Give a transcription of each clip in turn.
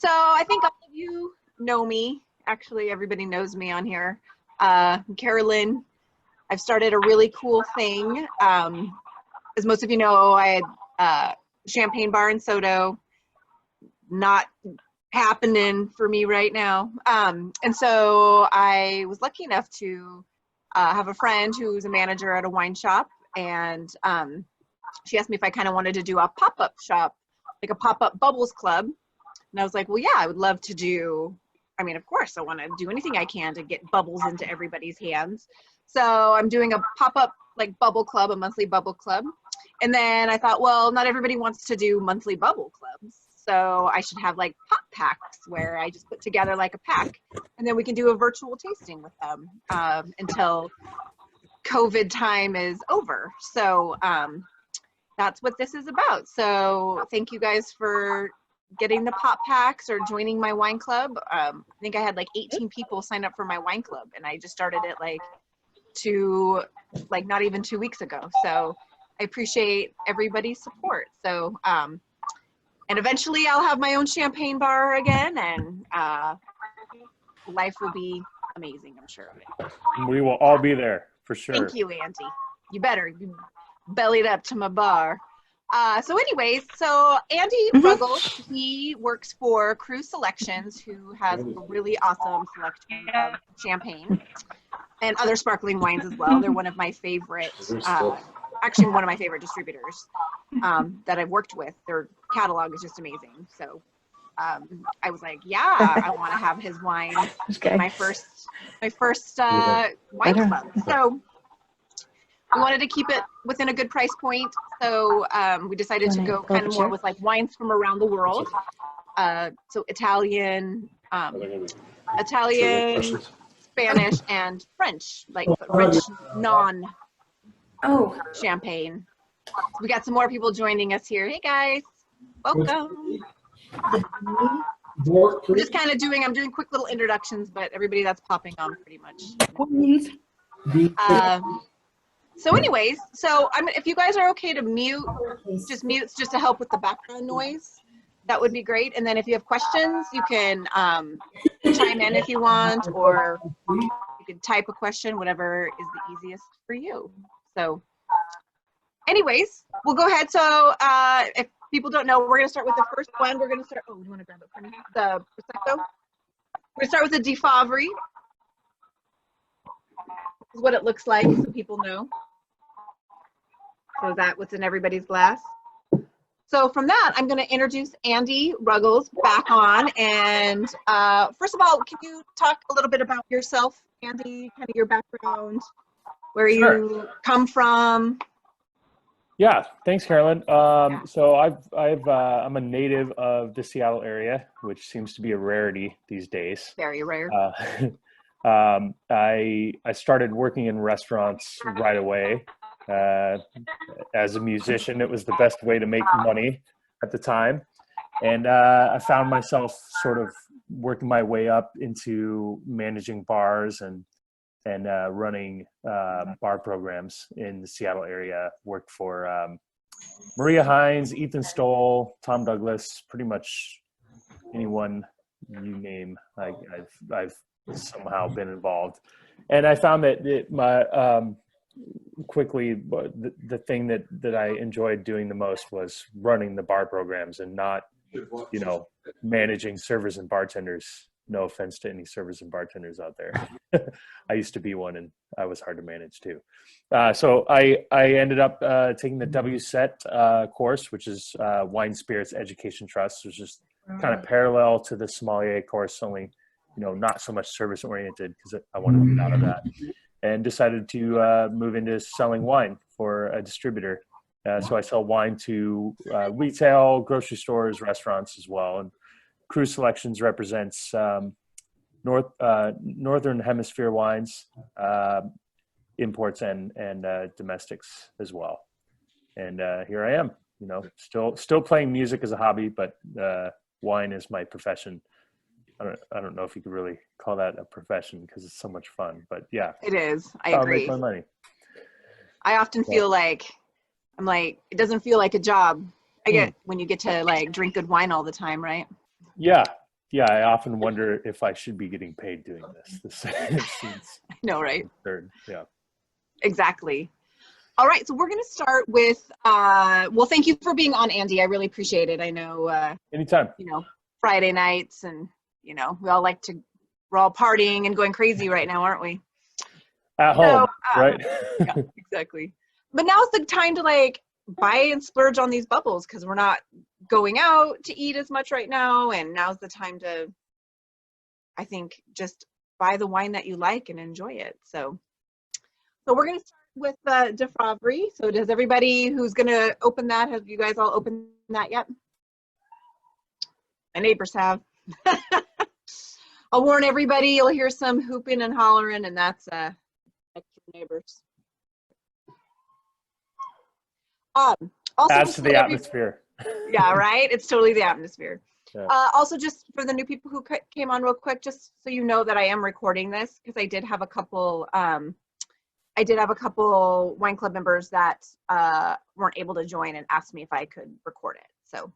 So I think all of you know me. Actually, everybody knows me on here. Carolyn, I've started a really cool thing. As most of you know, I had champagne bar in Soto, not happening for me right now. And so I was lucky enough to have a friend who's a manager at a wine shop, and she asked me if I kind of wanted to do a pop-up shop, like a pop-up bubbles club. And I was like, well, yeah, I would love to do, I mean, of course, I want to do anything I can to get bubbles into everybody's hands. So I'm doing a pop-up like bubble club, a monthly bubble club. And then I thought, well, not everybody wants to do monthly bubble clubs. So I should have like pop packs where I just put together like a pack, and then we can do a virtual tasting with them until COVID time is over. So that's what this is about. So thank you guys for getting the pop packs or joining my wine club. I think I had like 18 people sign up for my wine club, and I just started it like not even 2 weeks ago. So I appreciate everybody's support. So and eventually I'll have my own champagne bar again, and life will be amazing, I'm sure of it. We will all be there for sure. Thank you, Auntie. You better. You bellied up to my bar. So anyways, so Andy Ruggles, he works for Cruise Selections, who has a really awesome selection of champagne and other sparkling wines as well. They're one of my favorite, actually one of my favorite distributors that I've worked with. Their catalog is just amazing. So I was like, yeah, I want to have his wine in my first wine club. So we wanted to keep it within a good price point. So we decided to go kind of more with like wines from around the world. So Italian, Spanish, and French, like French non-champagne. We got some more people joining us here. Hey guys, welcome. We're just kind of I'm doing quick little introductions, but everybody that's popping on pretty much. So anyways, so if you guys are okay to mute just to help with the background noise, that would be great. And then if you have questions, you can chime in if you want, or you can type a question, whatever is the easiest for you. So anyways, we'll go ahead. So if people don't know, we're going to start with the first one. We're going to start, you want to grab it for me? The Prosecco. We're going to start with the Faveri. This is what it looks like, so people know. So is that what's in everybody's glass? So from that, I'm going to introduce Andy Ruggles back on. And first of all, can you talk a little bit about yourself, Andy, kind of your background, where you come from? Yeah, thanks, Carolyn. So I'm a native of the Seattle area, which seems to be a rarity these days. Very rare. I started working in restaurants right away. As a musician, it was the best way to make money at the time. And I found myself sort of working my way up into managing bars and running bar programs in the Seattle area. Worked for Maria Hines, Ethan Stoll, Tom Douglas, pretty much anyone you name. I've somehow been involved. And I found that quickly, the thing that I enjoyed doing the most was running the bar programs and not, managing servers and bartenders. No offense to any servers and bartenders out there. I used to be one, and I was hard to manage too. So I ended up taking the WSET course, which is Wine Spirits Education Trust, which is kind of parallel to the sommelier course, only not so much service oriented, because I wanted to get out of that. And decided to move into selling wine for a distributor. So I sell wine to retail, grocery stores, restaurants as well. And Cruise Selections represents Northern Hemisphere wines, imports and domestics as well. And here I am, still playing music as a hobby, but wine is my profession. I don't know if you could really call that a profession because it's so much fun, but yeah. It is. I agree. Make my money. I often feel like, it doesn't feel like a job. I get when you get to drink good wine all the time, right? Yeah. Yeah, I often wonder if I should be getting paid doing this. This seems No, right? absurd. Yeah. Exactly. All right, so we're going to start with, well, thank you for being on, Andy. I really appreciate it. I know, Anytime. you know, Friday nights and, you know, we're all partying and going crazy right now, aren't we? At home, right? Yeah, exactly. But now's the time to like buy and splurge on these bubbles because we're not going out to eat as much right now. And now's the time to, I think, just buy the wine that you like and enjoy it. So we're going to start with De Faveri. So does everybody who's going to open that, have you guys all opened that yet? My neighbors have. I'll warn everybody, you'll hear some hooping and hollering, and that's extra neighbors. Also, Adds to the atmosphere. Yeah, right? It's totally the atmosphere. Yeah. Also, just for the new people who came on real quick, just so you know that I am recording this, because I did have a couple wine club members that weren't able to join and asked me if I could record it. So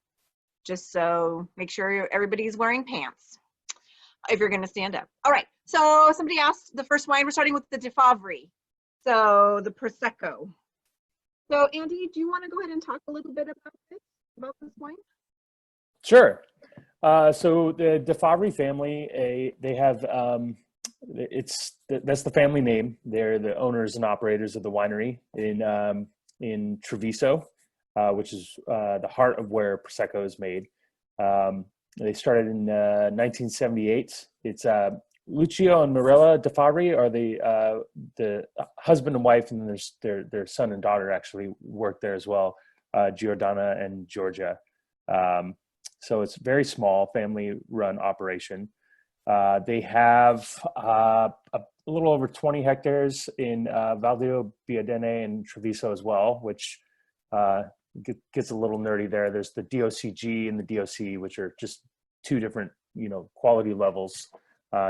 just so make sure everybody's wearing pants if you're going to stand up. All right. So somebody asked the first wine. We're starting with the De Faveri. So the Prosecco. So Andy, do you want to go ahead and talk a little bit about this wine? Sure. So the De Faveri family, they have that's the family name. They're the owners and operators of the winery in Treviso, which is the heart of where Prosecco is made. They started in 1978. It's Lucio and Mirella De Faveri are the husband and wife, and then their son and daughter actually work there as well, Giordana and Georgia. So it's a very small family-run operation. They have a little over 20 hectares in Valdobbiadene and Treviso as well, which gets a little nerdy there. There's the DOCG and the DOC, which are just two different, quality levels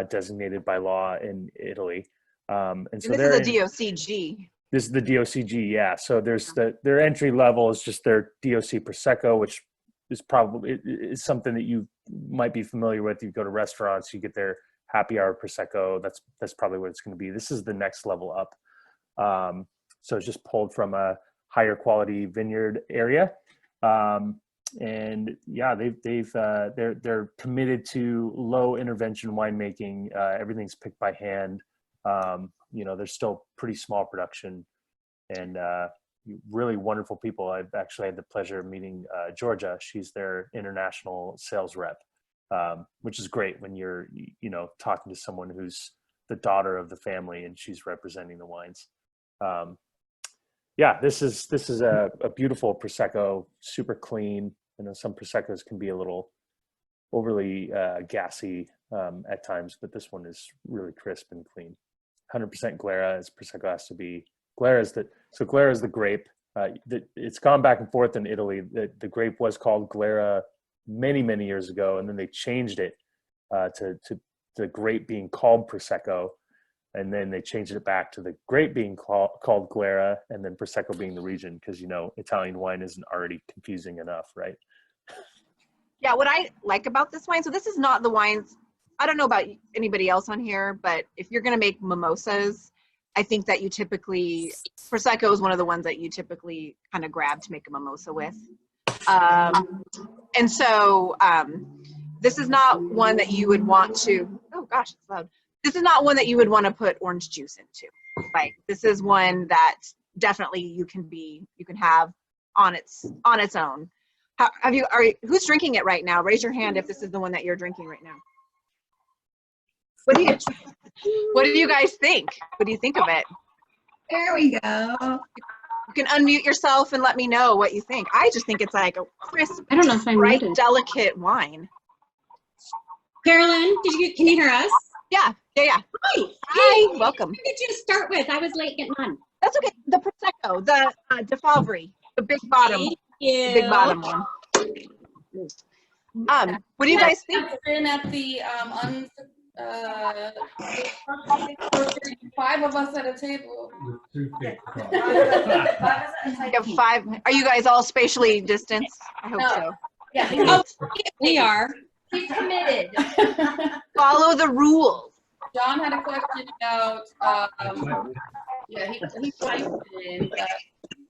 designated by law in Italy. And so this is the DOCG. This is the DOCG, yeah. So there's their entry level is just their DOC Prosecco, which is probably is something that you might be familiar with. You go to restaurants, you get their happy hour Prosecco. That's probably what it's going to be. This is the next level up. So it's just pulled from a higher quality vineyard area. And yeah, they're committed to low intervention winemaking. Everything's picked by hand. There's still pretty small production, and really wonderful people. I've actually had the pleasure of meeting Georgia. She's their international sales rep, which is great when you're talking to someone who's the daughter of the family and she's representing the wines. Yeah, this is a beautiful Prosecco, super clean. I know some Proseccos can be a little overly gassy at times, but this one is really crisp and clean. 100% Glera, as Prosecco has to be. Glera is the grape. It's gone back and forth in Italy. The grape was called Glera many, many years ago, and then they changed it to the grape being called Prosecco. And then they changed it back to the grape being called Glera, and then Prosecco being the region, because Italian wine isn't already confusing enough, right? Yeah, what I like about this wine, so this is not the wines, I don't know about anybody else on here, but if you're going to make mimosas, I think that Prosecco is one of the ones that you typically kind of grab to make a mimosa with. And so this is not one that you would want to, oh gosh, it's loud. This is not one that you would want to put orange juice into. Like, this is one that definitely you can have on its own. Who's drinking it right now? Raise your hand if this is the one that you're drinking right now. What do you guys think? What do you think of it? There we go. You can unmute yourself and let me know what you think. I just think it's like a crisp, I don't know if I'm bright, muted. delicate wine. Carolyn, can you hear us? Yeah. Hi, welcome. What did you start with? I was late getting on. That's okay. The Prosecco, the De Faveri, the big bottom, big bottom one. What do you guys think? Been at the 5 of us at a table. You have 5. Are you guys all spatially distanced? I hope so. Yeah. Oh, we are. He's committed. Follow the rules. John had a question about, yeah, he typed it in, but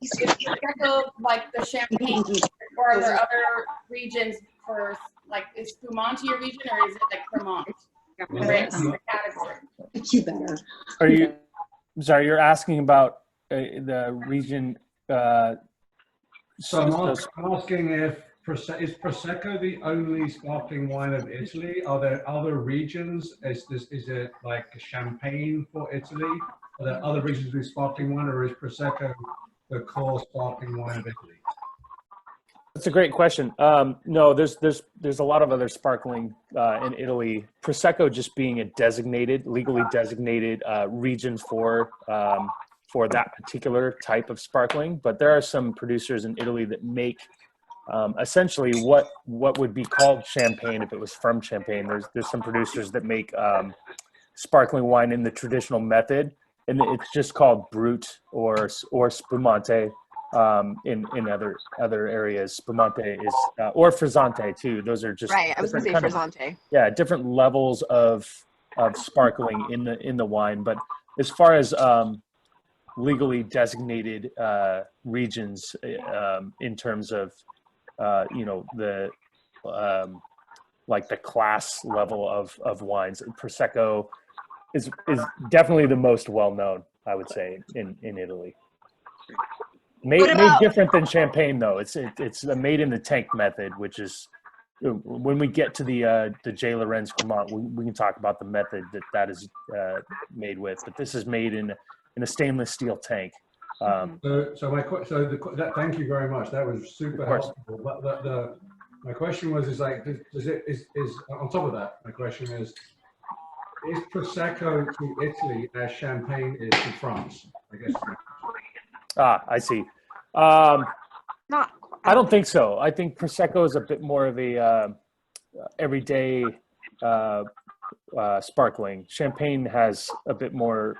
is Prosecco like the Champagne, or are there other regions for, like, is Cremant your region, or is it like Cremant? The category. You better. Are you, sorry, you're asking about the region, So I'm asking if is Prosecco the only sparkling wine of Italy? Are there other regions? Is it like Champagne for Italy? Are there other regions with sparkling wine, or is Prosecco the core sparkling wine of Italy? That's a great question. No, there's a lot of other sparkling in Italy. Prosecco just being a legally designated region for that particular type of sparkling. But there are some producers in Italy that make essentially what would be called champagne if it was from Champagne. There's some producers that make sparkling wine in the traditional method, and it's just called Brut or Spumante. In other areas, Spumante is or Frizzante too. Those are just Right, I was gonna say Frizzante. Yeah, different levels of sparkling in the wine. But as far as legally designated regions in terms of the like the class level of wines, Prosecco is definitely the most well known, I would say, in Italy. Made different than Champagne, though. It's a made in the tank method, which is when we get to the J. Lorenz Cremant, we can talk about the method that is made with. But this is made in a stainless steel tank. Thank you very much. That was super helpful. But my question was is on top of that, my question is Prosecco to Italy as Champagne is to France? I guess. I see. Not. I don't think so. I think Prosecco is a bit more of a everyday sparkling. Champagne has a bit more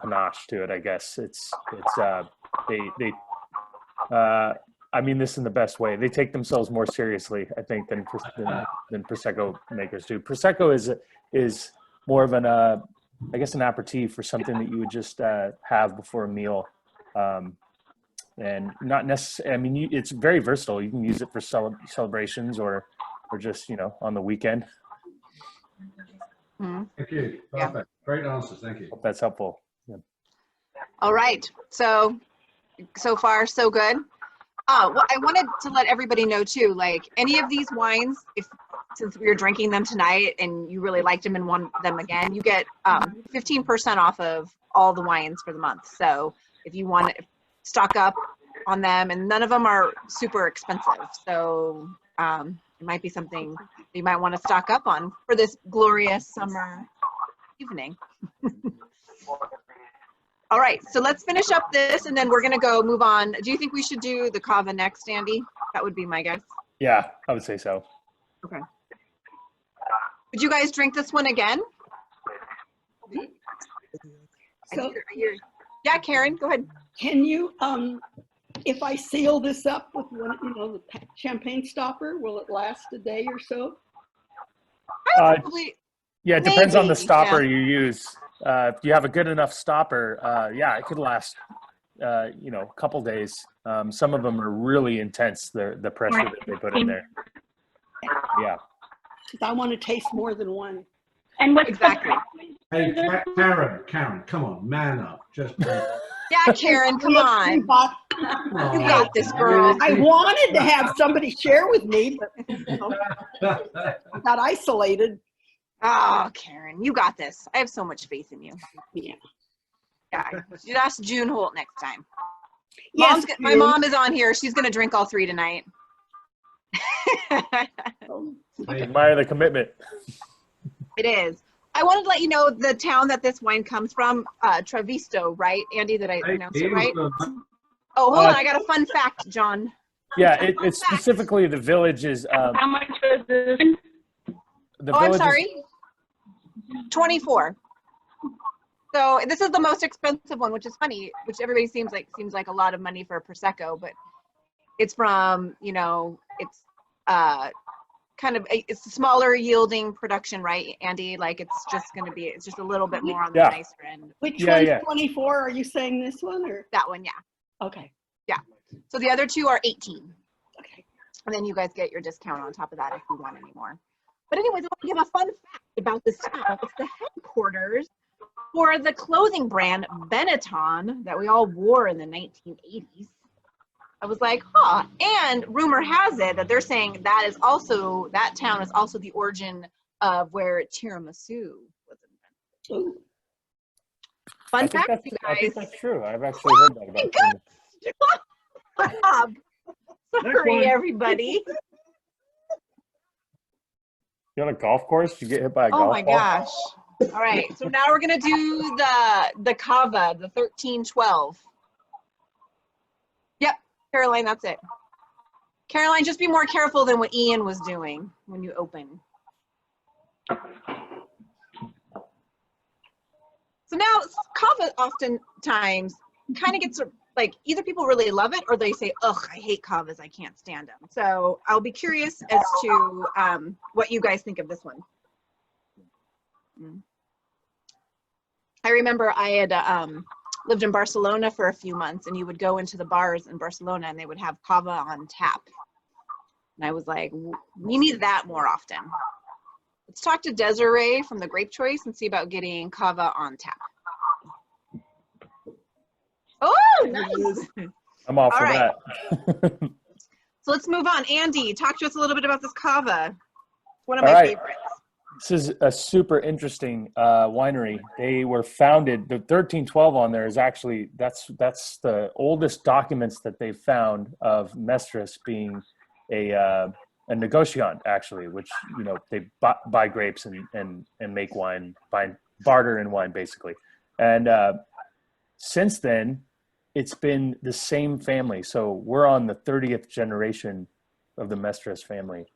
panache to it, I guess. I mean this in the best way. They take themselves more seriously, I think, than Prosecco makers do. Prosecco is more of an I guess an aperitif for something that you would just have before a meal. And not necessarily, I mean, it's very versatile. You can use it for celebrations or just, on the weekend. Mm-hmm. Thank you. Perfect. Yeah. Great answers. Thank you. Hope that's helpful. Yeah. All right. So far, so good. Well, I wanted to let everybody know too, like any of these wines, since we were drinking them tonight and you really liked them and want them again, you get 15% off of all the wines for the month. So if you want to stock up on them, and none of them are super expensive. So it might be something you might want to stock up on for this glorious summer evening. All right, so let's finish up this and then we're gonna go move on. Do you think we should do the Cava next, Andy? That would be my guess. Yeah, I would say so. Okay. Would you guys drink this one again? So, yeah, Karen, go ahead. can you, if I seal this up with one, the champagne stopper, will it last a day or so? Probably, yeah, it depends on the maybe, stopper yeah. you use. If you have a good enough stopper, yeah, it could last, a couple days. Some of them are really intense, the pressure that they put in there. Yeah. Because I want to taste more than one. And what's Exactly. Hey, Karen, come on, man up. Just Yeah, Karen, come on. You got this, girl. I wanted to have somebody share with me, but I got isolated. Oh, Karen, you got this. I have so much faith in you. Yeah. Yeah, you ask June Holt next time. Yes, My mom is on here. She's going to drink all three tonight. I admire the commitment. It is. I wanted to let you know the town that this wine comes from, Trevisto, right? Andy, did I pronounce it right? Oh, hold on. I got a fun fact, John. Yeah, it's specifically the village is. how much was this? I'm sorry. 24. So this is the most expensive one, which is funny, which everybody seems like a lot of money for a Prosecco, but it's from, it's kind of, it's a smaller yielding production, right, Andy? Like it's just a little bit more on the Yeah. nicer end. Which Yeah, one's yeah. 24? Are you saying this one or? That one, yeah. Okay. So the other two are 18. Okay. And then you guys get your discount on top of that if you want any more. But anyways, I want to give a fun fact about this town. It's the headquarters for the clothing brand Benetton that we all wore in the 1980s. I was like, huh. And rumor has it that they're saying that town is also the origin of where tiramisu was invented. Ooh. Fun I think fact, you I think guys. that's true. I've actually heard that about Oh, Stop. Sorry, everybody. You on a golf course? You get hit by a Oh golf my ball? gosh. All right, so now we're gonna do the Cava, the 1312. Yep, Caroline, that's it. Caroline, just be more careful than what Ian was doing when you open. So now Cava oftentimes kind of gets like either people really love it or they say, ugh, I hate Cavas, I can't stand them. So I'll be curious as to what you guys think of this one. I remember I had lived in Barcelona for a few months, and you would go into the bars in Barcelona and they would have Cava on tap. And I was like, we need that more often. Let's talk to Desiree from the Grape Choice and see about getting Cava on tap. Oh, nice. I'm all for All right. that. So let's move on. Andy, talk to us a little bit about this Cava. One of All my right. favorites. This is a super interesting winery. They were founded, the 1312 on there is actually, that's the oldest documents that they found of Mestres being a negociant, actually, which, you know, they buy grapes and make wine, barter in wine, basically. And since then, it's been the same family. So we're on the 30th generation of the Mestres family.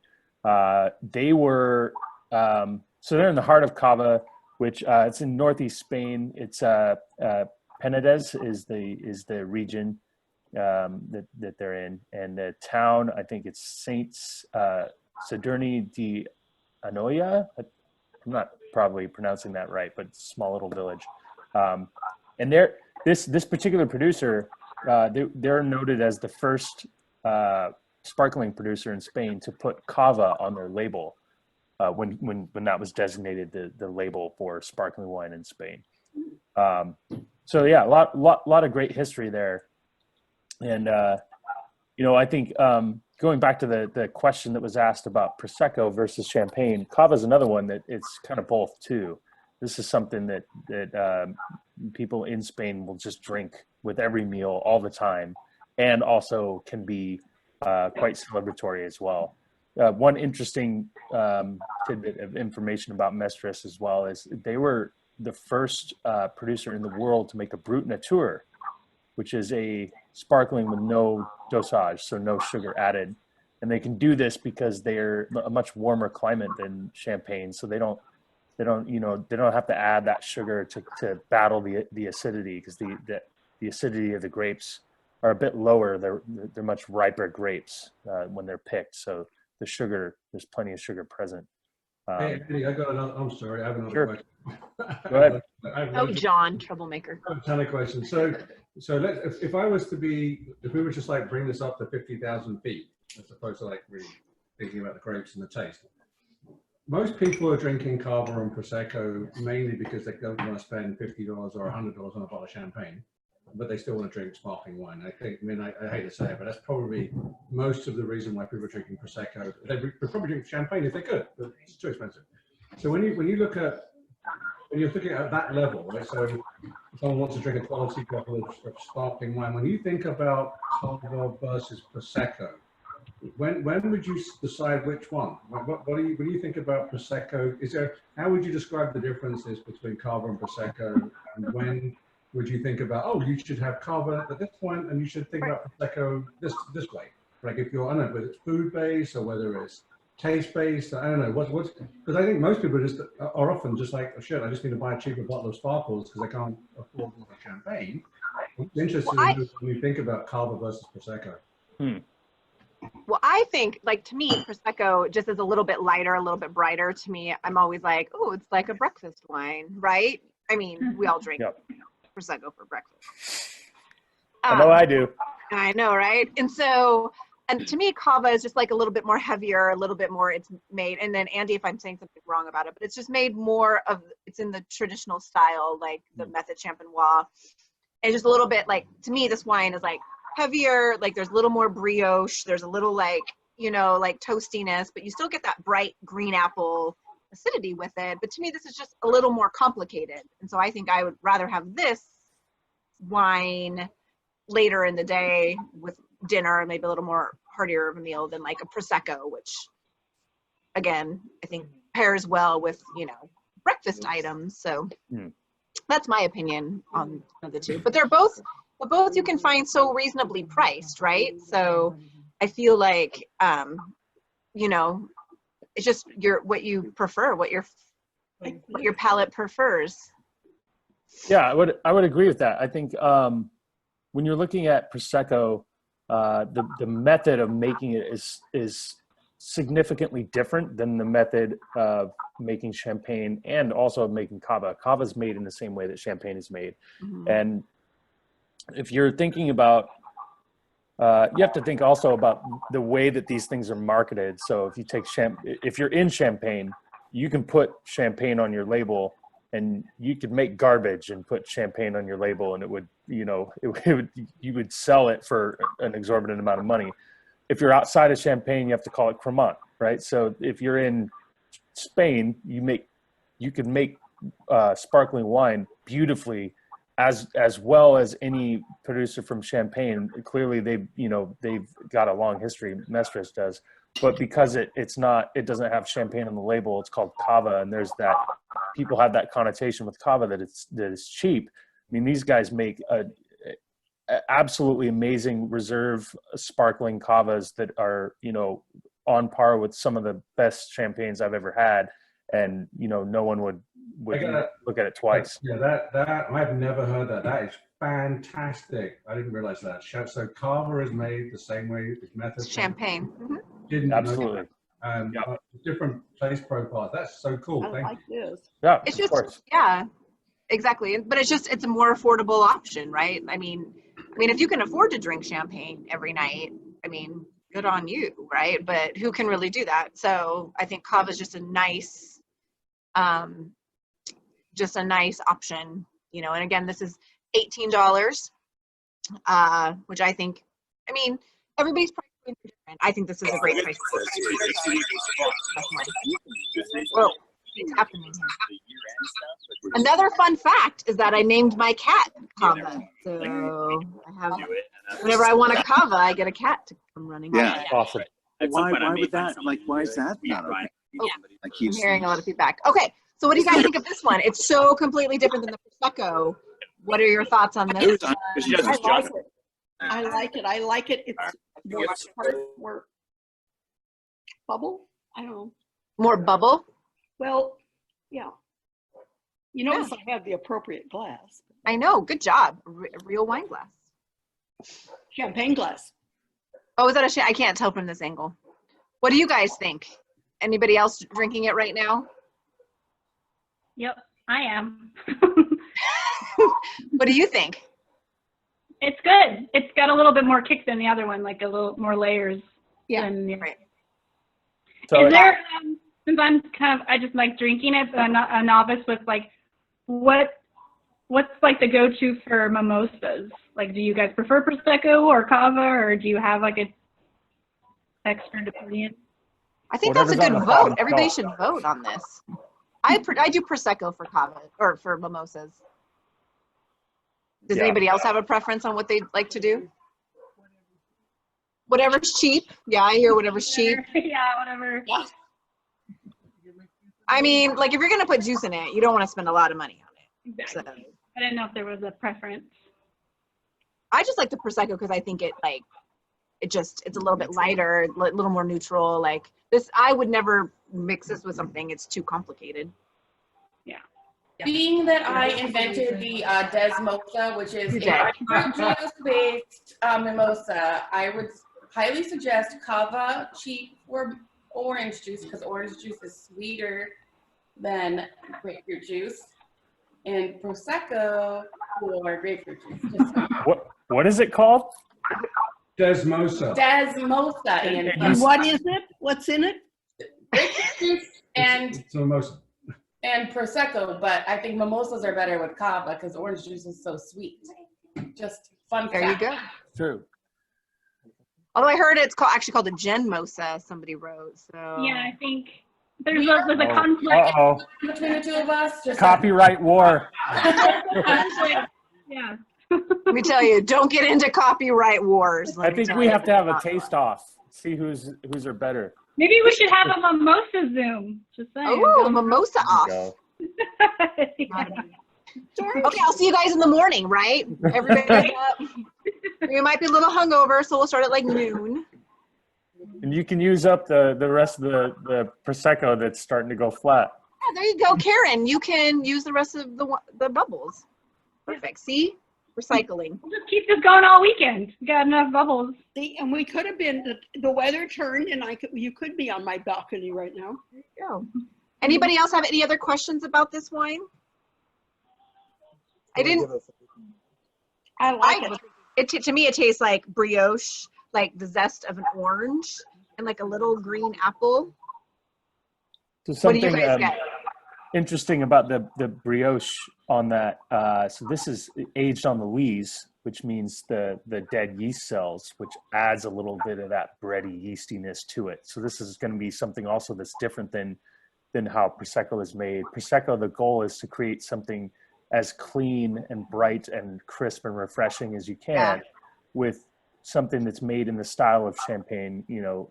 They were, so they're in the heart of Cava, which it's in northeast Spain. It's Penedès is the region that they're in, and the town, I think it's Saints Sadurní de Anoia. I'm not probably pronouncing that right, but it's a small little village. And this particular producer, they're noted as the first sparkling producer in Spain to put Cava on their label when that was designated the label for sparkling wine in Spain. So yeah, a lot of great history there. And you know, I think going back to the question that was asked about Prosecco versus Champagne, Cava is another one that it's kind of both too. This is something that people in Spain will just drink with every meal all the time, and also can be quite celebratory as well. One interesting tidbit of information about Mestres as well is they were the first producer in the world to make a Brut nature, which is a sparkling with no dosage, so no sugar added. And they can do this because they're a much warmer climate than Champagne, so they don't have to add that sugar to battle the acidity, because the acidity of the grapes are a bit lower. They're much riper grapes when they're picked, so the sugar, there's plenty of sugar present. Hey, Andy, I got another. I'm sorry, I have another Sure. question. Go ahead. Oh, John, troublemaker. I have a ton of questions. So if we were just like bring this up to 50,000 feet, as opposed to like really thinking about the grapes and the taste. Most people are drinking Cava and Prosecco mainly because they don't want to spend $50 or $100 on a bottle of champagne, but they still want to drink sparkling wine. I hate to say it, but that's probably most of the reason why people are drinking Prosecco. They would probably drink champagne if they could, but it's too expensive. So when you're looking at that level, right? So if someone wants to drink a quality bottle of sparkling wine, when you think about Cava versus Prosecco, when would you decide which one? When you think about Prosecco, how would you describe the differences between Cava and Prosecco? And when would you think about, oh, you should have Cava at this point, and you should think about Prosecco this way? Like if you're, I don't know, whether it's food based or whether it's taste based, I don't know what's because I think most people are often just like, oh, shit, I just need to buy a cheaper bottle of sparkles because I can't afford champagne. It's interesting when you think about Cava versus Prosecco. Well, I think, like, to me, Prosecco just is a little bit lighter, a little bit brighter. To me, I'm always like, oh, it's like a breakfast wine, right? I mean, we all drink Yep. Prosecco for breakfast. I know I do. I know, right? And so, and to me, Cava is just like a little bit more heavier, a little bit more, it's made, and then Andy, if I'm saying something wrong about it, but it's just made more of, it's in the traditional style, like the Method Champenois. And just a little bit, like, to me, this wine is like heavier, like there's a little more brioche, there's a little like, you know, like toastiness, but you still get that bright green apple acidity with it. But to me, this is just a little more complicated. And so I think I would rather have this wine later in the day with dinner, maybe a little more heartier of a meal than like a Prosecco, which again, I think pairs well with, you know, breakfast items. So that's my opinion on the two, but both you can find so reasonably priced, right? So I feel like, you know, it's just what you prefer, what your palate prefers. Yeah, I would agree with that. I think when you're looking at Prosecco, the method of making it is significantly different than the method of making champagne and also of making Cava. Cava is made in the same way that champagne is made. And if you're thinking about, you have to think also about the way that these things are marketed. So if you take if you're in Champagne, you can put champagne on your label, and you could make garbage and put champagne on your label, and it would, you know, you would sell it for an exorbitant amount of money. If you're outside of Champagne, you have to call it Cremant, right? So if you're in Spain, you can make sparkling wine beautifully, as well as any producer from Champagne. Clearly, they've got a long history. Mestres does, but because it doesn't have champagne on the label, it's called Cava, and there's that, people have that connotation with Cava that it's cheap. I mean, these guys make a absolutely amazing reserve sparkling Cavas that are, you know, on par with some of the best champagnes I've ever had, and you know, no one would look at it twice. Yeah, that I've never heard that. That is fantastic. I didn't realize that. So Cava is made the same way as Method Champagne. Didn't Absolutely. know that. Different taste profiles. That's so cool. I like this. Yeah, It's of just, course. yeah, exactly. But it's a more affordable option, right? I mean, if you can afford to drink champagne every night, I mean, good on you, right? But who can really do that? So I think Cava is just a nice option, you know. And again, this is $18, which I think, I mean, everybody's price points are different. I think this is a great price point. Whoa, what's happening here? Another fun fact is that I named my cat Cava. So I have, whenever I want a Cava, I get a cat to come running. Yeah. Awesome. Why would that, like, why is that not okay? Oh, Like I'm hearing a lot of feedback. Okay, so what do you guys think of this one? It's so completely different than the Prosecco. What are your thoughts on this? I like it. I like it. It's more bubble. I don't know. More bubble? Well, yeah. You notice I have the appropriate glass. I know. Good job. A real wine glass. Champagne glass. Oh, is that I can't tell from this angle. What do you guys think? Anybody else drinking it right now? Yep, I am. What do you think? It's good. It's got a little bit more kick than the other one, like a little more layers. Yeah, right. So Is there, since I just like drinking it, but I'm not a novice with, like, what's like the go-to for mimosas? Like, do you guys prefer Prosecco or Cava, or do you have like an extra opinion? I think Whatever's that's a on good the vote. bottom Everybody shelf. should vote on this. I do Prosecco for Cava, or for mimosas. Does anybody else have a preference on what they'd like to do? Whatever's cheap. Yeah, I hear whatever's cheap. Yeah, whatever. I mean, like, if you're going to put juice in it, you don't want to spend a lot of money on it. Exactly. So, I didn't know if there was a preference. I just like the Prosecco because I think it's a little bit lighter, a little more neutral. Like this, I would never mix this with something. It's too complicated. Being that I invented the Desmosa, which is a fruit juice-based mimosa, I would highly suggest Cava cheap for orange juice because orange juice is sweeter than grapefruit juice, and Prosecco for grapefruit juice. Just so What is it called? Desmosa. Desmosa, Andy. And what is it? What's in it? Grapefruit juice and It's mimosa. Prosecco, but I think mimosas are better with Cava because orange juice is so sweet. Just fun There you fact. go. True. Although I heard it's actually called a Genmosa, somebody wrote. So Yeah, I think there's a conflict. Uh-oh. Between the two of us, just Copyright war. Yeah. let me tell you, don't get into copyright wars. I think we have to have a taste off. See whose are better. Maybe we should have a mimosa Zoom. Just saying. Oh, mimosa off. Go. Yeah. Okay, I'll see you guys in the morning, right? Everybody's up. We might be a little hungover, so we'll start at like noon. And you can use up the rest of the Prosecco that's starting to go flat. Yeah, there you go, Karen. You can use the rest of the bubbles. Perfect. See? Recycling. We'll just keep this going all weekend. We got enough bubbles. See, and we could have been, the weather turned and you could be on my balcony right now. There you go. Anybody else have any other questions about this wine? I didn't. I like it. To me, it tastes like brioche, like the zest of an orange, and like a little green apple. So What do you something guys get? interesting about the brioche on that. So this is aged on the lees, which means the dead yeast cells, which adds a little bit of that bready yeastiness to it. So this is going to be something also that's different than how Prosecco is made. Prosecco, the goal is to create something as clean and bright and crisp and refreshing as you can, with something that's made in the style of champagne,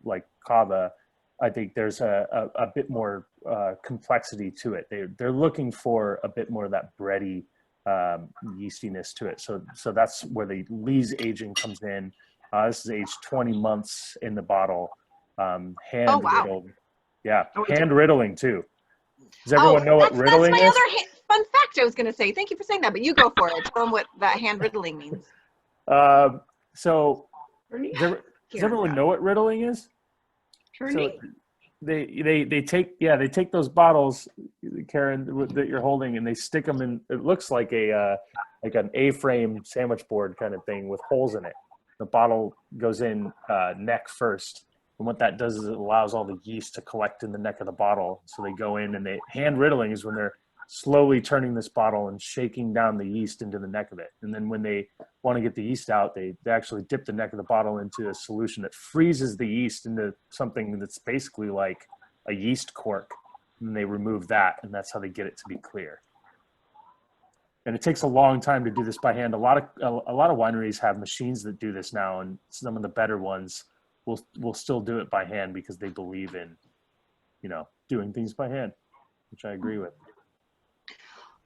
like Cava. I think there's a bit more complexity to it. They're looking for a bit more of that bready yeastiness to it. So that's where the lees aging comes in. This is aged 20 months in the bottle, hand riddled. Yeah, hand riddling too. Does everyone know what riddling that's my is? other fun fact I was going to say. Thank you for saying that, but you go for it. Tell them what that hand riddling means. So does everyone know what riddling is? So they take those bottles, Karen, that you're holding, and they stick them in. It looks like like an A-frame sandwich board kind of thing with holes in it. The bottle goes in neck first, and what that does is it allows all the yeast to collect in the neck of the bottle. So they go in, and hand riddling is when they're slowly turning this bottle and shaking down the yeast into the neck of it. And then when they want to get the yeast out, they actually dip the neck of the bottle into a solution that freezes the yeast into something that's basically like a yeast cork. And they remove that, and that's how they get it to be clear. And it takes a long time to do this by hand. A lot of wineries have machines that do this now, and some of the better ones will still do it by hand because they believe in, doing things by hand, which I agree with.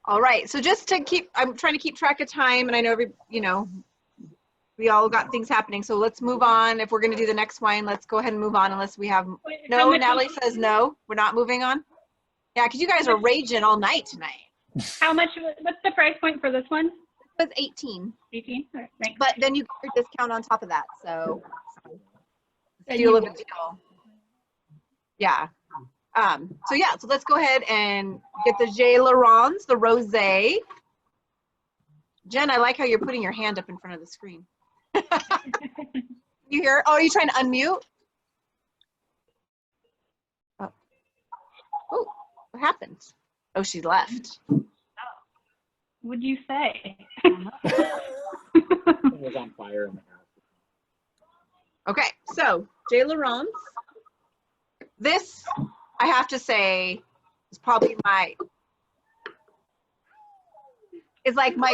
All right, so just to I'm trying to keep track of time, and I know we all got things happening, so let's move on. If we're going to do the next wine, let's go ahead and move on unless we have, no, Natalie says no, we're not moving on. Yeah, because you guys are raging all night tonight. How much, what's the price point for this one? It was 18. 18? All right, thanks. But then you get your discount on top of that, so deal of a deal. Yeah. So let's go ahead and get the J. Laurence, the rosé. Jen, I like how you're putting your hand up in front of the screen. You hear? Oh, are you trying to unmute? Oh, what happened? Oh, she left. What'd you say? It was on fire in the house. Okay, so J. Laurence. This, I have to say, is probably my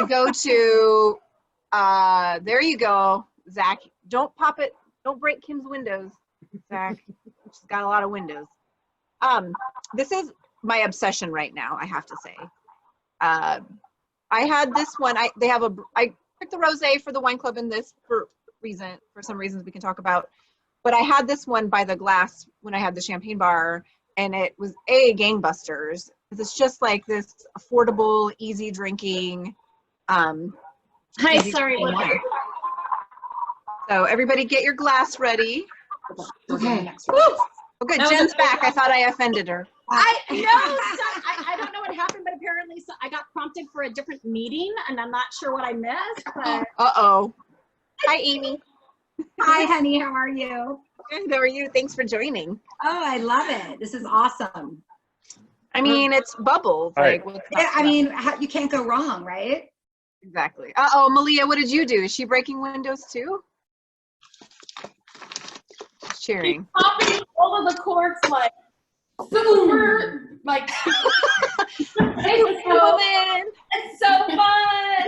go-to. There you go, Zach. Don't pop it. Don't break Kim's windows, Zach. She's got a lot of windows. This is my obsession right now, I have to say. I had this one. I picked the rosé for the wine club in this for some reasons we can talk about. But I had this one by the glass when I had the champagne bar, and it was gangbusters. It's just like this affordable, easy drinking. Hi, sorry. So everybody get your glass ready. Okay. Okay, Jen's back. I thought I offended her. I know. I don't know what happened, but apparently I got prompted for a different meeting, and I'm not sure what I missed. But Uh-oh. Hi, Amy. hi, honey. How are you? Good, how are you? Thanks for joining. Oh, I love it. This is awesome. I mean, it's bubbles. Right. Like, what's I mean, you can't go wrong, right? exactly. Uh-oh, Malia, what did you do? Is she breaking windows too? She's cheering. Popping all of the corks like super, like, hey, Woman. it's so fun.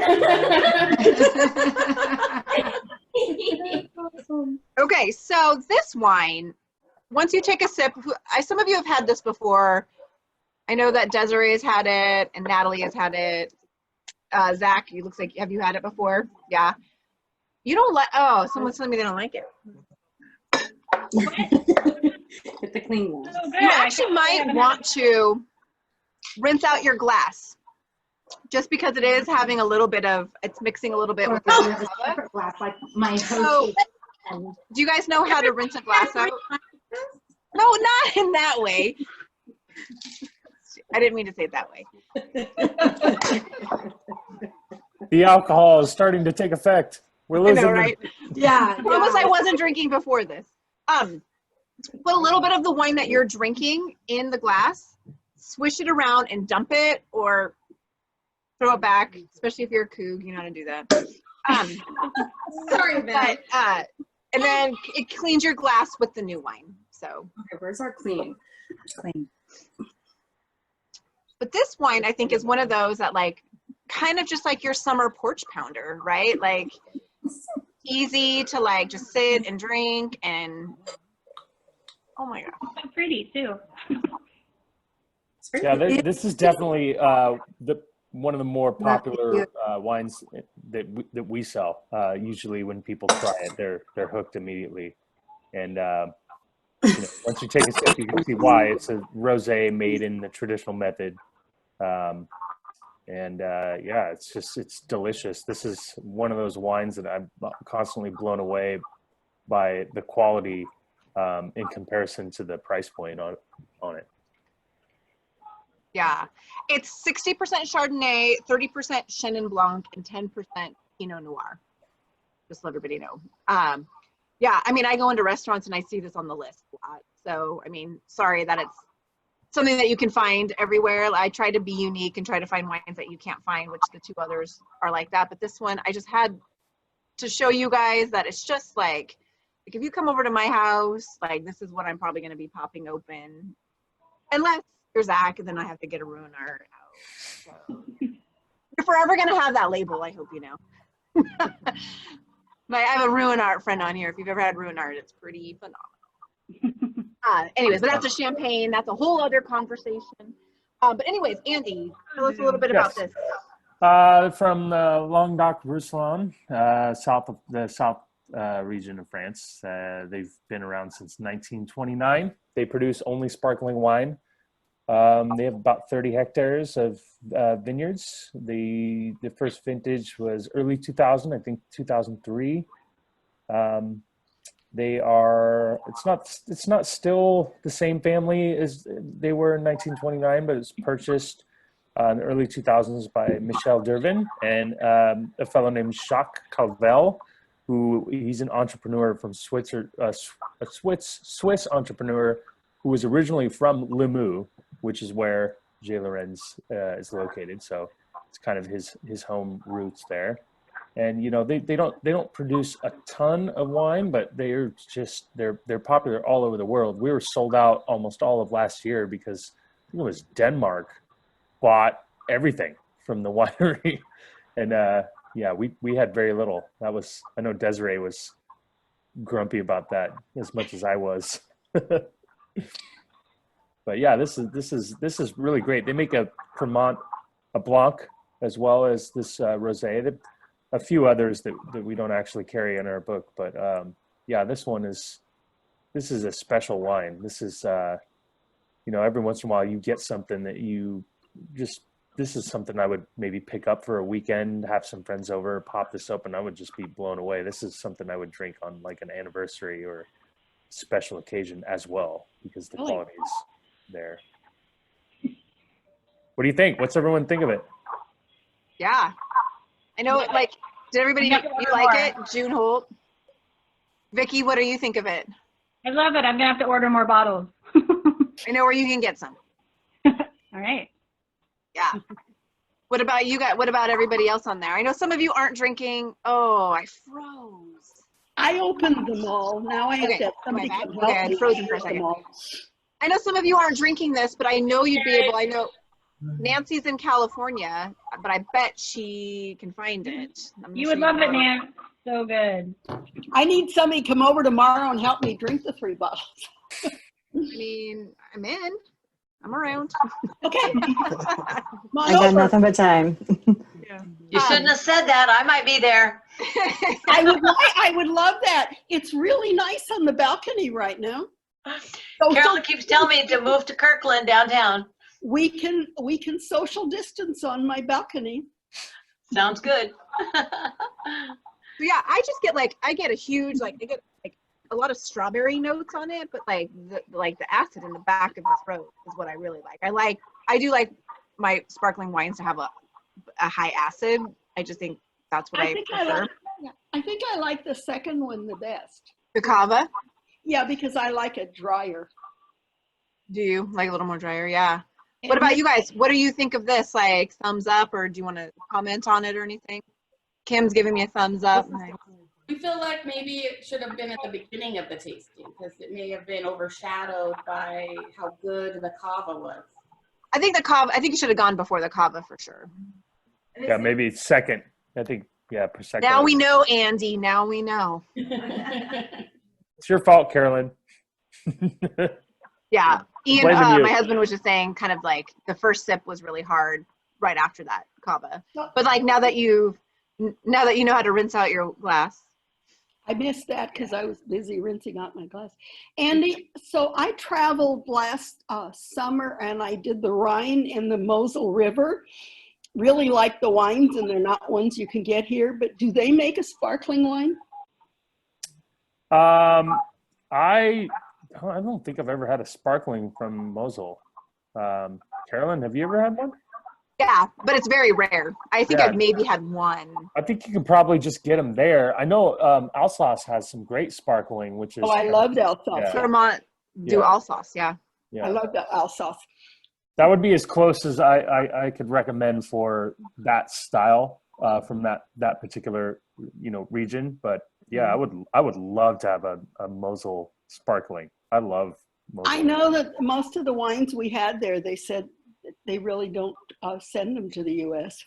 Okay, so this wine, once you take a sip, some of you have had this before. I know that Desiree has had it and Natalie has had it. Zach, you looks like, have you had it before? Yeah. You don't like, oh, someone's telling me they don't like it. Get the clean one. Oh, good. You actually might want to rinse out your glass just because it is having a little bit of, it's mixing a little bit with the separate glass, like my So, host. do you guys know how to rinse a glass out? No, not in that way. I didn't mean to say it that way. The alcohol is starting to take effect. We're I losing. know, right? Yeah. I promise I wasn't drinking before this. Put a little bit of the wine that you're drinking in the glass, swish it around and dump it or throw it back, especially if you're a coug, you know how to do that. Sorry, But, and then it cleans your glass with the new wine. So, okay, where's our clean? but this wine I think is one of those that like, kind of just like your summer porch pounder, right? Like easy to like just sit and drink and, oh my God. So pretty too. Yeah, this is definitely one of the more popular wines that we sell. Usually, when people try it, they're hooked immediately. And once you take a sip, you can see why. It's a rosé made in the traditional method, yeah, it's delicious. This is one of those wines that I'm constantly blown away by the quality in comparison to the price point on it. Yeah, it's 60% Chardonnay, 30% Chenin Blanc, and 10% Pinot Noir. Just let everybody know. Yeah, I mean, I go into restaurants and I see this on the list a lot. So, I mean, sorry that it's something that you can find everywhere. I try to be unique and try to find wines that you can't find, which the two others are like that. But this one, I just had to show you guys that it's just like if you come over to my house, like this is what I'm probably going to be popping open. Unless you're Zach, and then I have to get a Ruinart out. So, you're forever going to have that label, I hope you know. But I have a Ruinart friend on here. If you've ever had Ruinart, it's pretty phenomenal. Anyways, but that's a champagne. That's a whole other conversation. But anyways, Andy, tell us a little bit about this. From the Languedoc-Roussillon, south region of France. They've been around since 1929. They produce only sparkling wine. They have about 30 hectares of vineyards. The first vintage was early 2000, I think 2003. It's not still the same family as they were in 1929, but it's purchased in the early 2000s by Michel Dervin and a fellow named Jacques Calvel, he's an entrepreneur from Switzerland, a Swiss entrepreneur who was originally from Limoux, which is where J. Lorenz is located. So it's kind of his home roots there. And they don't produce a ton of wine, but they're popular all over the world. We were sold out almost all of last year because I think it was Denmark bought everything from the winery, and yeah, we had very little. I know Desiree was grumpy about that as much as I was. But yeah, this is really great. They make a Cremant, a Blanc, as well as this rosé. A few others that we don't actually carry in our book, but yeah, this is a special wine. This is every once in a while you get something that you just this is something I would maybe pick up for a weekend, have some friends over, pop this open. I would just be blown away. This is something I would drink on like an anniversary or special occasion as well, because the quality is there. What do you think? What's everyone think of it? Yeah. I know, like, did everybody, you like it? June Holt. Vicky, what do you think of it? I love it. I'm gonna have to order more bottles. I know where you can get some. All right. Yeah. What about you guys? What about everybody else on there? I know some of you aren't drinking. Oh, I froze. I opened them all. Now I have to have somebody come help Okay, me. I'd frozen for a second. I know some of you aren't drinking this, but I know you'd be able, I know Nancy's in California, but I bet she can find it. You would love it, Nan. So good. I need somebody to come over tomorrow and help me drink the 3 bottles. I mean, I'm in. I'm around. Okay. I got nothing but time. Yeah. You shouldn't have said that. I might be there. I would love that. It's really nice on the balcony right now. Carolyn keeps telling me to move to Kirkland downtown. We can social distance on my balcony. Sounds good. So yeah, I just get like, I get a huge, like, I get like a lot of strawberry notes on it, but like the acid in the back of the throat is what I really like. I do like my sparkling wines to have a high acid. I just think that's what I prefer. I think I like the second one the best. The Cava? Yeah, because I like it drier. Do you like a little more drier? Yeah. What about you guys? What do you think of this? Like, thumbs up, or do you want to comment on it or anything? Kim's giving me a thumbs up. We feel like maybe it should have been at the beginning of the tasting because it may have been overshadowed by how good the Cava was. I think you should have gone before the Cava for sure. Yeah, maybe second. I think, yeah, Prosecco. Now we know, Andy. Now we know. It's your fault, Carolyn. Yeah. Ian, Blaming you. my husband was just saying kind of like the first sip was really hard right after that Cava. But like now that you know how to rinse out your glass. I missed that because I was busy rinsing out my glass. Andy, so I traveled last summer and I did the Rhine and the Mosel River. Really like the wines, and they're not ones you can get here, but do they make a sparkling wine? I don't think I've ever had a sparkling from Mosel. Carolyn, have you ever had one? Yeah, but it's very rare. I think I've maybe had one. I think you can probably just get them there. I know Alsace has some great sparkling, which is. Oh, I loved Alsace. Yeah. Cremant do Alsace, yeah. Yeah. I love the Alsace. That would be as close as I could recommend for that style from that particular region. But yeah, I would love to have a Mosel sparkling. I love Mosel. I know that most of the wines we had there, they said they really don't send them to the U.S.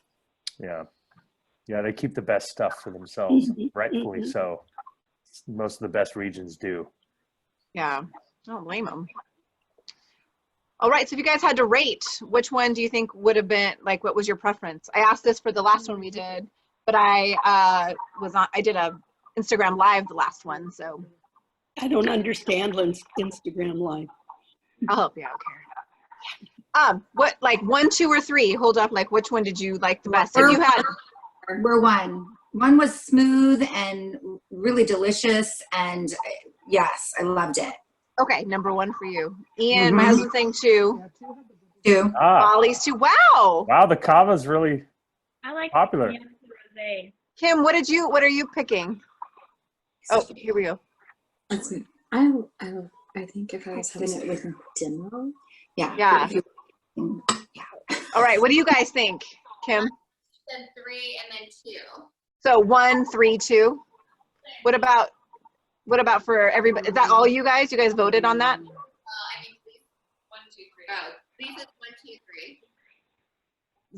Yeah, they keep the best stuff for themselves, rightfully so. Most of the best regions do. Yeah, I don't blame them. All right, so if you guys had to rate, which one do you think would have been, like, what was your preference? I asked this for the last one we did, but I did a Instagram Live the last one, so. I don't understand Instagram Live. I'll help you out, Karen. What, like 1, 2, or 3? Hold up, like which one did you like the best? If you had. We're one. One was smooth and really delicious, and yes, I loved it. Okay, number 1 for you. Ian, my husband's saying 2. 2. Molly's 2. Wow. Wow, the Cava's really popular. Kim, what are you picking? Oh, here we go. I think if I was having it with demo, yeah. All right, what do you guys think, Kim? Then 3 and then 2. So 1, 3, 2. What about for everybody? Is that all you guys? You guys voted on that? I think 1, 2, 3. Oh, Lisa's 1, 2, 3.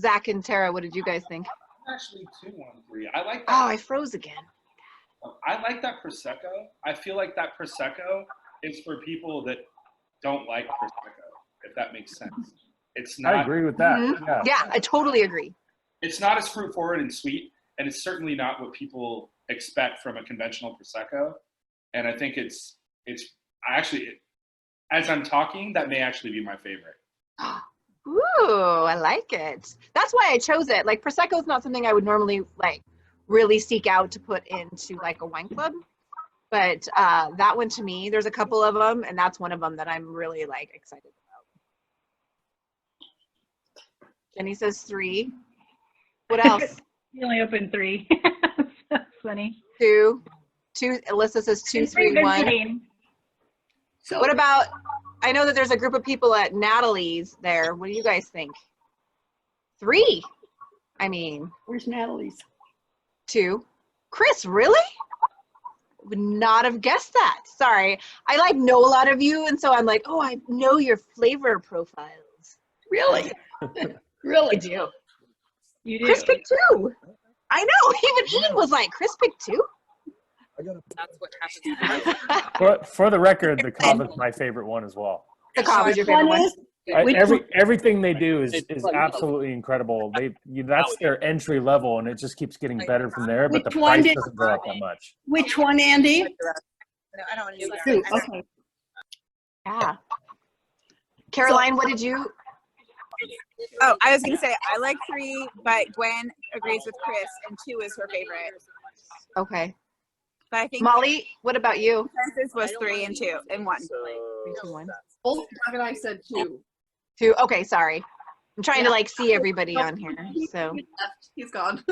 Zach and Tara, what did you guys think? Actually, 2, 1, 3. I like that. Oh, I froze again. I like that Prosecco. I feel like that Prosecco is for people that don't like Prosecco, if that makes sense. It's not. I agree with that. Yeah, I totally agree. It's not as fruit forward and sweet, and it's certainly not what people expect from a conventional Prosecco. And I think it's actually, as I'm talking, that may actually be my favorite. Ooh, Ooh, I like it. That's why I chose it. Like Prosecco is not something I would normally like really seek out to put into like a wine club. But that one to me, there's a couple of them, and that's one of them that I'm really like excited about. Jenny says 3. What else? You only opened 3. That's funny. 2. Alyssa says 2, 3, 1. So what about, I know that there's a group of people at Natalie's there. What do you guys think? 3. I mean. Where's Natalie's? 2. Chris, really? Would not have guessed that. Sorry. I like know a lot of you, and so I'm like, oh, I know your flavor profiles. Really? Really? I do. You do. Chris picked 2. I know. Even Ian was like, Chris picked 2? That's what happens. For the record, the Cava is my favorite one as well. The Cava is your favorite one? Everything they do is absolutely incredible. That's their entry level, and it just keeps getting better from there. But the price doesn't go up that much. Which one, Andy? No, I don't want to do Two. that. Okay. Yeah. Caroline, what did you? Oh, I was going to say, I like 3, but Gwen agrees with Chris, and 2 is her favorite. Okay. But I think Molly, what about you? Consensus was 3 and 2 and 1. 3, 2, 1. Both Doug and I said 2. 2. Okay, sorry. I'm trying to like see everybody on here. So He's gone.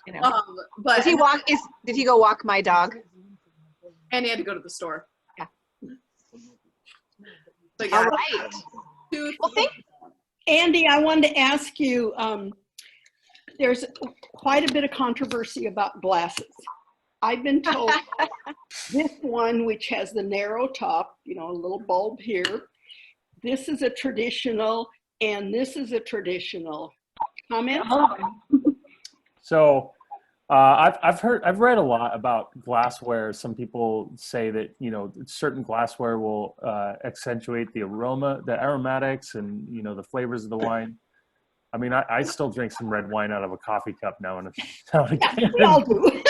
you know. But did he go walk my dog? And he had to go to the store. Yeah. But All right. 2. Well, Andy, I wanted to ask you, there's quite a bit of controversy about glasses. I've been told this one, which has the narrow top, you know, a little bulb here, this is a traditional, and this is a traditional. Comment? So I've read a lot about glassware. Some people say that, you know, certain glassware will accentuate the aroma, the aromatics, and, you know, the flavors of the wine. I mean, I still drink some red wine out of a coffee cup now and again. We all do.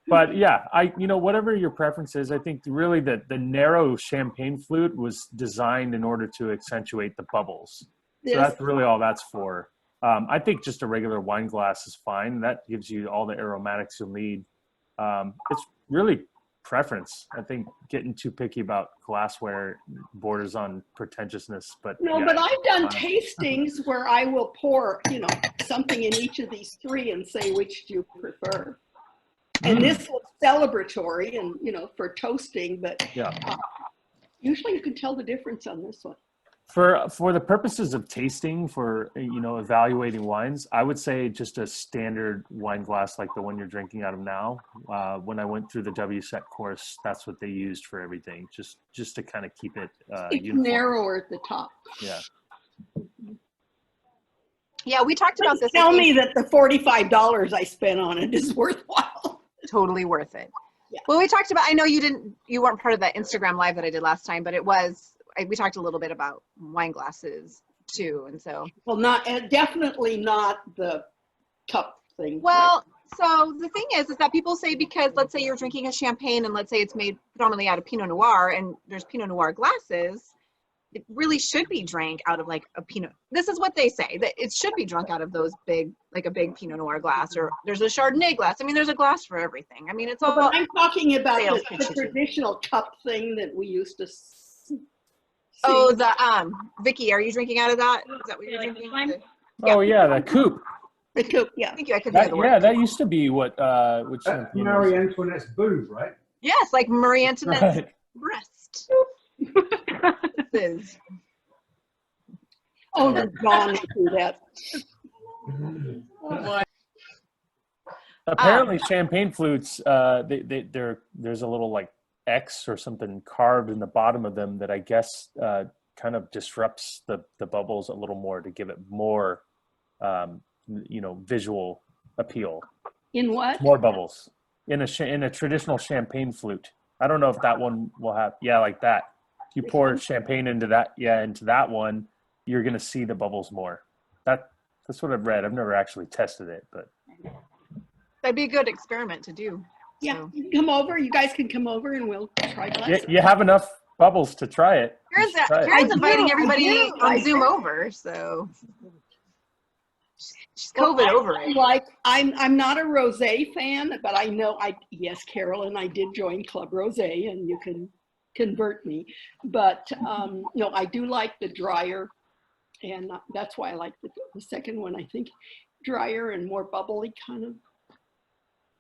But yeah, you know, whatever your preference is, I think really the narrow champagne flute was designed in order to accentuate the bubbles. So that's really all that's for. I think just a regular wine glass is fine. That gives you all the aromatics you'll need. It's really preference. I think getting too picky about glassware borders on pretentiousness. But no, yeah, but I've done tastings where I will pour, you know, something in each of these 3 and say, which do you prefer? And this was celebratory and, you know, for toasting, but yeah. Usually you can tell the difference on this one. For the purposes of tasting, for, you know, evaluating wines, I would say just a standard wine glass like the one you're drinking out of now. When I went through the WSET course, that's what they used for everything, just to kind of keep it it's uniform. narrower at the top. Yeah. Yeah, we talked about this. Tell me that the $45 I spent on it is worthwhile. Totally worth it. Yeah. Well, we talked about, I know you weren't part of that Instagram live that I did last time, but we talked a little bit about wine glasses too. And so. Well, definitely not the cup thing. Well, so the thing is that people say, because let's say you're drinking a champagne and let's say it's made predominantly out of Pinot Noir and there's Pinot Noir glasses, it really should be drank out of like a Pinot. This is what they say, that it should be drunk out of those big, like a big Pinot Noir glass, or there's a Chardonnay glass. I mean, there's a glass for everything. I mean, it's all. But I'm talking about the traditional cup thing that we used to see. Oh, Vicky, are you drinking out of that? Is that what you're drinking? Oh yeah, the coupe. The coupe, yeah. Thank you. I couldn't hear the word. Yeah, that used to be what Marie Antoinette's boob, right? Yes, like Marie Antoinette's breast. Oh, they're gone through that. Apparently, champagne flutes, there's a little like X or something carved in the bottom of them that I guess kind of disrupts the bubbles a little more to give it more, you know, visual appeal. In what? More bubbles in a traditional champagne flute. I don't know if that one will have, like that. If you pour champagne into that one, you're gonna see the bubbles more. That's what I've read. I've never actually tested it, but that'd be a good experiment to do. Yeah, so. You can come over. You guys can come over, and we'll try glasses. You have enough Bubbles to try it. Karen's inviting everybody on Zoom do. over, so she's COVID over it. Like I'm not a rosé fan, but I know yes, Carolyn, I did join Club Rosé, and you can convert me. But no, I do like the drier, and that's why I like the second one. I think drier and more bubbly kind of.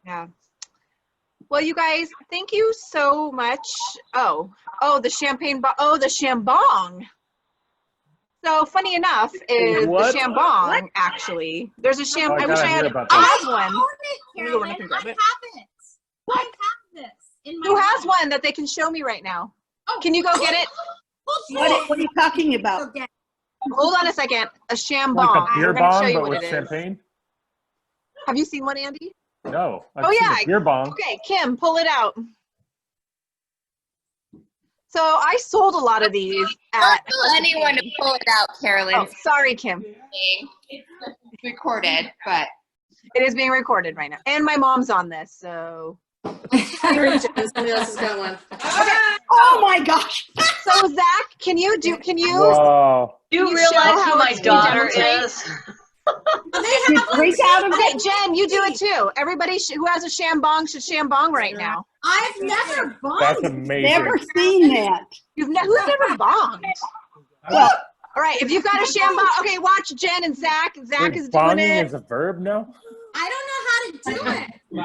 Yeah. Well, you guys, thank you so much. Oh, the champagne, the shambong. So funny enough is the shambong, actually. There's a shambong. I wish I had one. I have this. Who has one that they can show me right now? Can you go get it? What are you talking about? Hold on a second. A shambong. Like a beer I'm gonna show bong, you but what with it is. champagne? Have you seen one, Andy? No. I've Oh seen yeah. a beer bong. Okay, Kim, pull it out. So I sold a lot of these at anyone to pull it out, Carolyn. Oh, sorry, Kim. It's recorded, but it is being recorded right now. And my mom's on this, so. Somebody else has got one. Okay. Oh my gosh. So Zach, can you Whoa. Do you show realize how who my it's being daughter demonstrated? is? Drink out of Okay, it. Jen, you do it too. Everybody who has a shambong should shambong right now. I've never bonged. That's amazing. Never seen that. Who's never bonged? Well, all right, if you've got a shambong, okay, watch Jen and Zach. Zach Wait, is doing bonging it. is a verb now? I don't know how to do it. You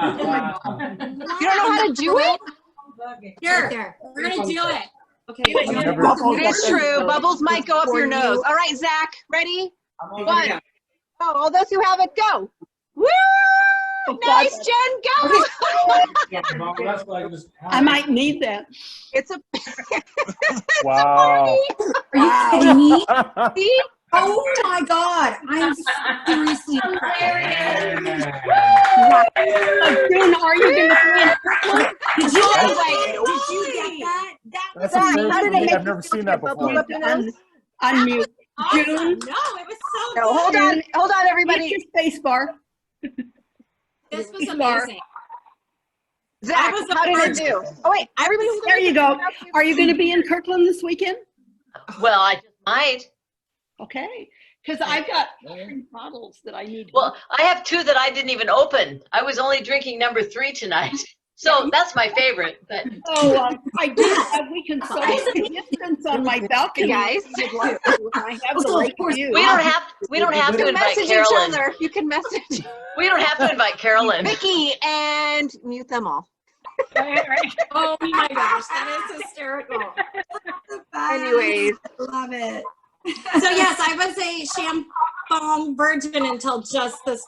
don't know how to do it? Here, we're gonna do it. Okay. It is true. Bubbles might go up your nose. All right, Zach, ready? One. Oh, all those who have it, go. Woo! Nice, Jen, go! I might need that. It's a Wow. Are you kidding me? See? Oh my God. I'm seriously June, are you going to be in Kirkland? Did you get that? That's a first for me. I've never seen that before. Unmute. June. No, it was so No, hold on, everybody. Hit your space bar. This was amazing. Zach, how did it do? Oh wait, everybody. There you go. Are you going to be in Kirkland this weekend? Well, I just might. Okay, because I've got 3 bottles that I need. Well, I have 2 that I didn't even open. I was only drinking number 3 tonight. So that's my favorite. But I do have weekend social distance on my balcony, guys. I have the lake view. we don't have to invite Carolyn. You can message. We don't have to invite Carolyn. Vicky, and mute them all. Oh my gosh, that is hysterical. Anyways, love it. So yes, I was a shambong virgin until just this.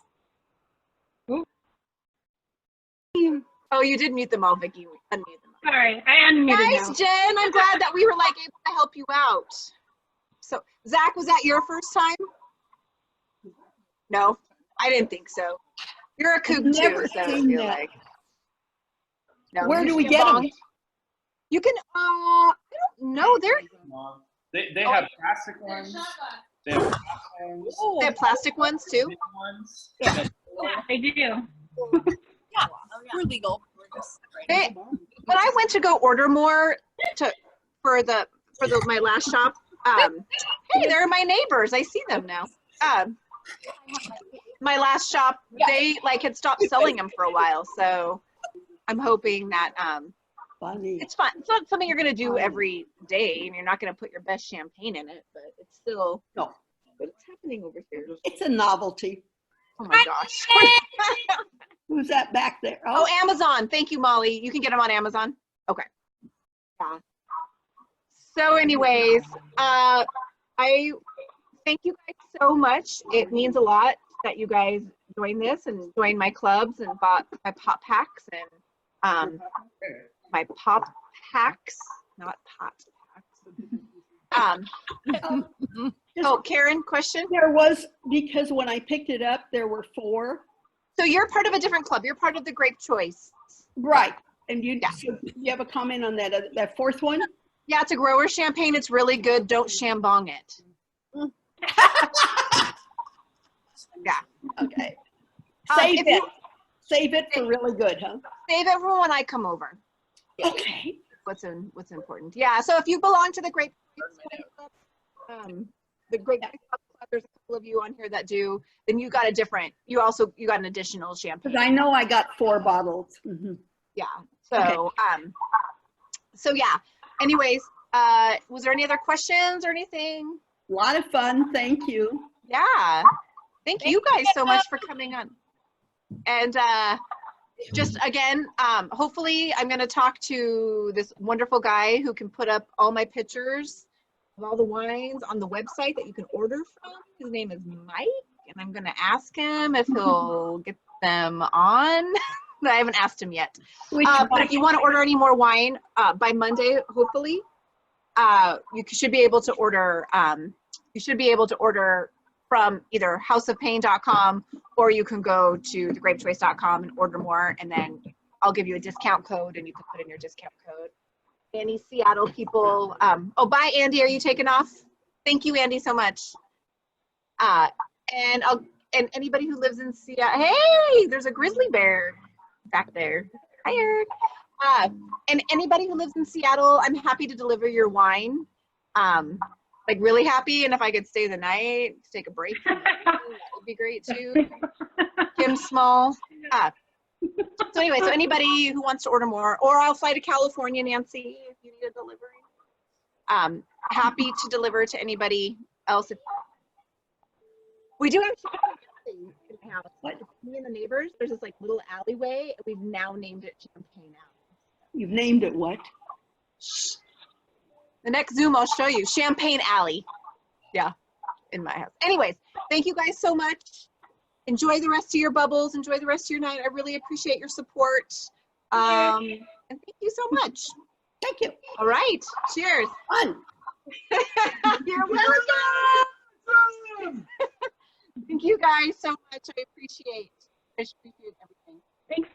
Oh, you did mute them all, Vicky. Unmute them. All right, I unmuted Nice, now. Jen. I'm glad that we were able to help you out. So, Zach, was that your first time? No, I didn't think so. You're a kook too, so I feel like. No, Where do we get them? You can. I don't know. They have plastic ones. They have They have plastic ones too. Yeah, they do. Yeah, we're legal. When I went to go order more for my last shop, hey, they're my neighbors. I see them now. My last shop, they had stopped selling them for a while, so I'm hoping that it's fun. It's not something you're gonna do every day, and you're not gonna put your best champagne in it, but it's still But it's happening over here. It's a novelty. Oh my gosh. Who's that back there? Oh, Amazon. Thank you, Molly. You can get them on Amazon. Okay. Yeah. So anyways, I thank you guys so much. It means a lot that you guys joined this and joined my clubs and bought my pop packs and my pop packs, not pot packs. Oh, Karen, question? There was, because when I picked it up, there were 4. So you're part of a different club. You're part of the Grape Choice. Right. And you have a comment on that, that 4th one? Yeah, it's a grower champagne. It's really good. Don't shambong it. Yeah. Okay. Save it for really good, huh? Save it for when I come over. Okay. what's important. Yeah. So if you belong to the Great the Great Bug Club, there's a couple of you on here that do. Then you got an additional champagne. Because I know I got 4 bottles. Mm-hmm. Yeah. So so yeah. Anyways, was there any other questions or anything? A lot of fun. Thank you. Yeah. Thank you guys so much for coming on. And just again, hopefully I'm going to talk to this wonderful guy who can put up all my pictures of all the wines on the website that you can order from. His name is Mike, and I'm going to ask him if he'll get them on. I haven't asked him yet. But if you want to order any more wine by Monday, hopefully, you should be able to order. From either houseofpain.com, or you can go to thegrapechoice.com and order more, and then I'll give you a discount code and you can put in your discount code. Any Seattle people, oh, bye Andy, are you taking off? Thank you, Andy, so much. And anybody who lives in Seattle, hey, there's a grizzly bear back there. Hi, Eric. And anybody who lives in Seattle, I'm happy to deliver your wine. Like really happy, and if I could stay the night, take a break, that would be great too. Kim Small. So anyway, so anybody who wants to order more, or I'll fly to California, Nancy, if you need a delivery. Happy to deliver to anybody else. We do have champagne in the house. Me and the neighbors, there's this like little alleyway, and we've now named it Champagne Alley. You've named it what? Shh. The next Zoom I'll show you, Champagne Alley. Yeah, in my house. Anyways, thank you guys so much. Enjoy the rest of your bubbles. Enjoy the rest of your night. I really appreciate your support. And thank you so much. Thank you. All right, cheers. Fun. You're welcome. Thank you guys so much. I appreciate everything.